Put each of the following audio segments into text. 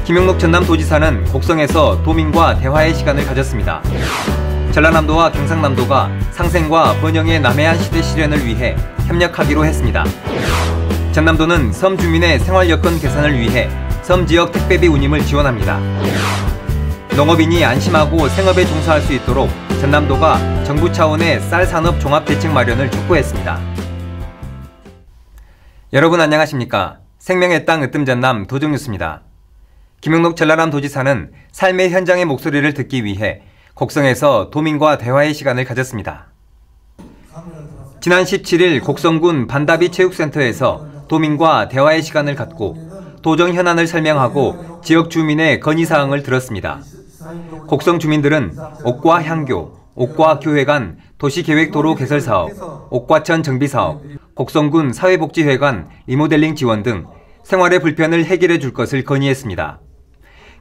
김용록 전남도지사는 곡성에서 도민과 대화의 시간을 가졌습니다. 전라남도와 경상남도가 상생과 번영의 남해안 시대 실현을 위해 협력하기로 했습니다. 전남도는 섬 주민의 생활 여건 개선을 위해 섬 지역 택배비 운임을 지원합니다. 농업인이 안심하고 생업에 종사할 수 있도록 전남도가 정부 차원의 쌀 산업 종합 대책 마련을 촉구했습니다. 여러분 안녕하십니까? 생명의 땅 으뜸 전남 도정뉴스입니다. 김용록 전라남도지사는 삶의 현장의 목소리를 듣기 위해 곡성에서 도민과 대화의 시간을 가졌습니다. 지난 17일 곡성군 반다비 체육센터에서 도민과 대화의 시간을 갖고 도정 현안을 설명하고 지역 주민의 건의사항을 들었습니다. 곡성 주민들은 옥과 향교, 옥과 교회 간 도시계획도로 개설 사업, 옥과천 정비 사업, 곡성군 사회복지회관 리모델링 지원 등 생활의 불편을 해결해 줄 것을 건의했습니다.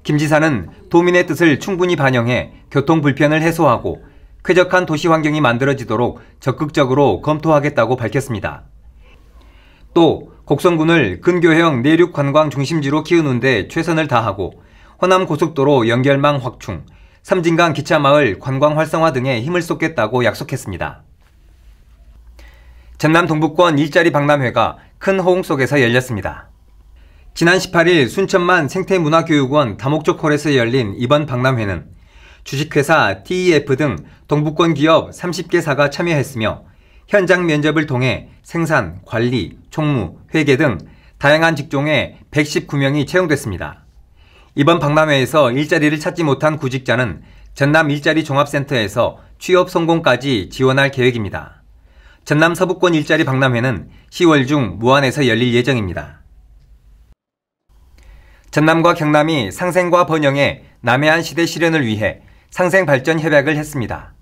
김 지사는 도민의 뜻을 충분히 반영해 교통 불편을 해소하고 쾌적한 도시 환경이 만들어지도록 적극적으로 검토하겠다고 밝혔습니다. 또 곡성군을 근교형 내륙 관광 중심지로 키우는 데 최선을 다하고 호남 고속도로 연결망 확충, 섬진강 기차마을 관광 활성화 등에 힘을 쏟겠다고 약속했습니다. 전남 동북권 일자리 박람회가 큰 호응 속에서 열렸습니다. 지난 18일 순천만 생태문화교육원 다목적 홀에서 열린 이번 박람회는 주식회사 TEF 등 동북권 기업 30개사가 참여했으며 현장 면접을 통해 생산, 관리, 총무, 회계 등 다양한 직종의 119명이 채용됐습니다. 이번 박람회에서 일자리를 찾지 못한 구직자는 전남 일자리 종합센터에서 취업 성공까지 지원할 계획입니다. 전남 서부권 일자리 박람회는 10월 중 무안에서 열릴 예정입니다. 전남과 경남이 상생과 번영의 남해안 시대 실현을 위해 상생발전 협약을 했습니다.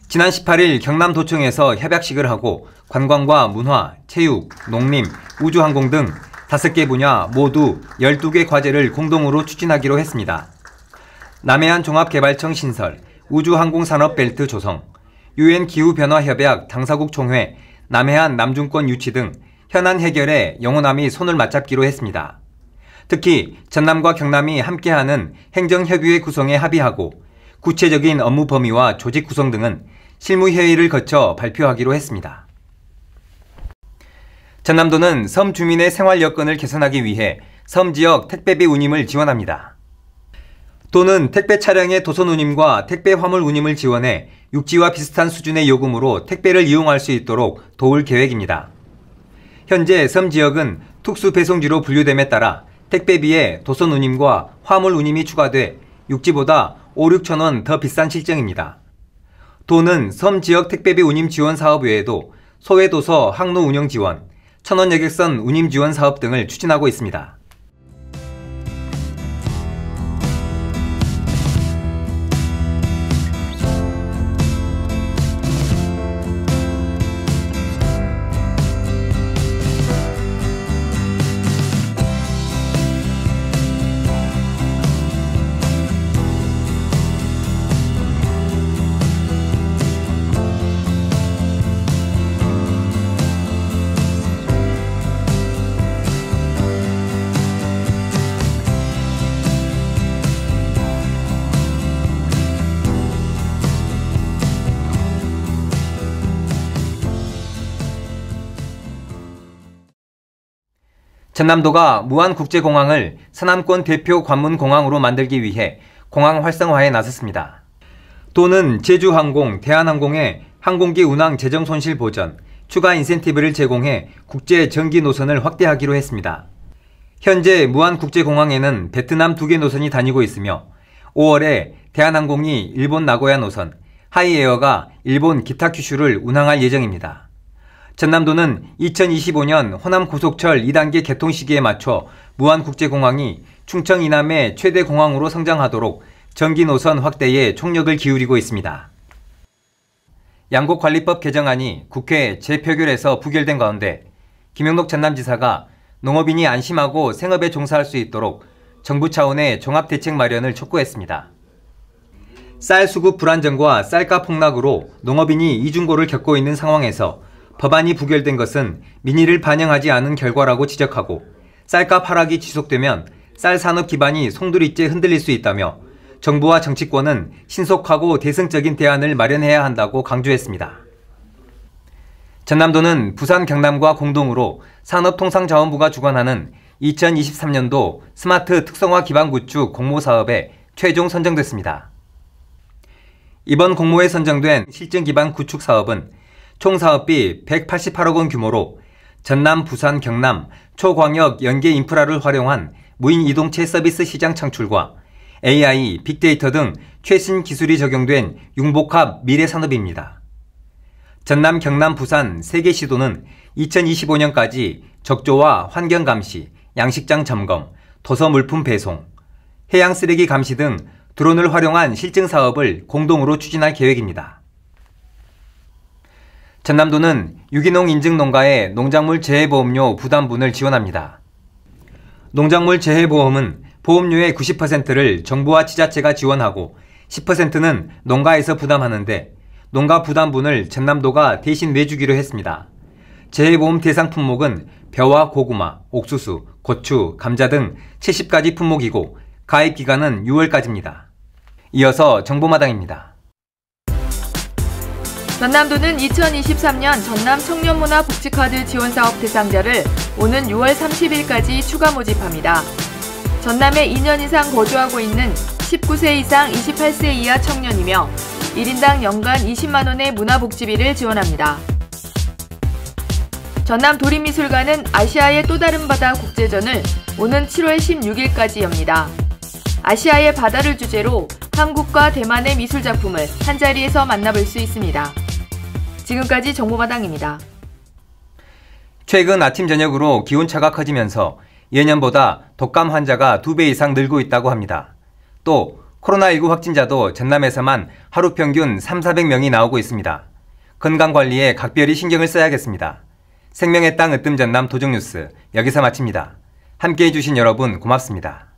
지난 18일 경남도청에서 협약식을 하고 관광과 문화, 체육, 농림, 우주항공 등 5개 분야 모두 12개 과제를 공동으로 추진하기로 했습니다. 남해안 종합개발청 신설, 우주항공산업벨트 조성, UN 기후변화협약 당사국 총회, 남해안 남중권 유치 등 현안 해결에 영호남이 손을 맞잡기로 했습니다. 특히 전남과 경남이 함께하는 행정협의회 구성에 합의하고 구체적인 업무 범위와 조직 구성 등은 실무회의를 거쳐 발표하기로 했습니다. 전남도는 섬 주민의 생활 여건을 개선하기 위해 섬 지역 택배비 운임을 지원합니다. 도는 택배 차량의 도선 운임과 택배 화물 운임을 지원해 육지와 비슷한 수준의 요금으로 택배를 이용할 수 있도록 도울 계획입니다. 현재 섬 지역은 특수 배송지로 분류됨에 따라 택배비에 도선 운임과 화물 운임이 추가돼 육지보다 5-6천 원 더 비싼 실정입니다. 도는 섬 지역 택배비 운임 지원 사업 외에도 소외도서 항로 운영 지원, 천원 여객선 운임 지원 사업 등을 추진하고 있습니다. 전남도가 무안국제공항을 서남권 대표 관문공항으로 만들기 위해 공항 활성화에 나섰습니다. 도는 제주항공, 대한항공에 항공기 운항 재정 손실 보전, 추가 인센티브를 제공해 국제 전기 노선을 확대하기로 했습니다. 현재 무안국제공항에는 베트남 2개 노선이 다니고 있으며 5월에 대한항공이 일본 나고야 노선, 하이에어가 일본 기타 큐슈를 운항할 예정입니다. 전남도는 2025년 호남고속철 2단계 개통 시기에 맞춰 무안국제공항이 충청 이남의 최대 공항으로 성장하도록 전기 노선 확대에 총력을 기울이고 있습니다. 양곡관리법 개정안이 국회 재표결에서 부결된 가운데 김용록 전남지사가 농업인이 안심하고 생업에 종사할 수 있도록 정부 차원의 종합대책 마련을 촉구했습니다. 쌀 수급 불안정과 쌀가 폭락으로 농업인이 이중고를 겪고 있는 상황에서 법안이 부결된 것은 민의를 반영하지 않은 결과라고 지적하고 쌀값 하락이 지속되면 쌀 산업 기반이 송두리째 흔들릴 수 있다며 정부와 정치권은 신속하고 대승적인 대안을 마련해야 한다고 강조했습니다. 전남도는 부산 경남과 공동으로 산업통상자원부가 주관하는 2023년도 스마트 특성화 기반 구축 공모 사업에 최종 선정됐습니다. 이번 공모에 선정된 실증 기반 구축 사업은 총 사업비 188억 원 규모로 전남, 부산, 경남, 초광역 연계 인프라를 활용한 무인 이동체 서비스 시장 창출과 AI, 빅데이터 등 최신 기술이 적용된 융복합 미래 산업입니다. 전남, 경남, 부산 3개 시도는 2025년까지 적조와 환경 감시, 양식장 점검, 도서 물품 배송, 해양 쓰레기 감시 등 드론을 활용한 실증 사업을 공동으로 추진할 계획입니다. 전남도는 유기농 인증 농가의 농작물 재해보험료 부담분을 지원합니다. 농작물 재해보험은 보험료의 90%를 정부와 지자체가 지원하고 10%는 농가에서 부담하는데 농가 부담분을 전남도가 대신 내주기로 했습니다. 재해보험 대상 품목은 벼와 고구마, 옥수수, 고추, 감자 등 70가지 품목이고 가입 기간은 6월까지입니다. 이어서 정보마당입니다. 전남도는 2023년 전남 청년문화 복지카드 지원사업 대상자를 오는 6월 30일까지 추가 모집합니다. 전남에 2년 이상 거주하고 있는 19세 이상 28세 이하 청년이며 1인당 연간 20만 원의 문화복지비를 지원합니다. 전남 도립미술관은 아시아의 또 다른 바다 국제전을 오는 7월 16일까지 엽니다. 아시아의 바다를 주제로 한국과 대만의 미술작품을 한자리에서 만나볼 수 있습니다. 지금까지 정보마당입니다. 최근 아침 저녁으로 기온차가 커지면서 예년보다 독감 환자가 2배 이상 늘고 있다고 합니다. 또 코로나19 확진자도 전남에서만 하루 평균 300~400명이 나오고 있습니다. 건강관리에 각별히 신경을 써야겠습니다. 생명의 땅 으뜸 전남 도정뉴스 여기서 마칩니다. 함께해 주신 여러분 고맙습니다.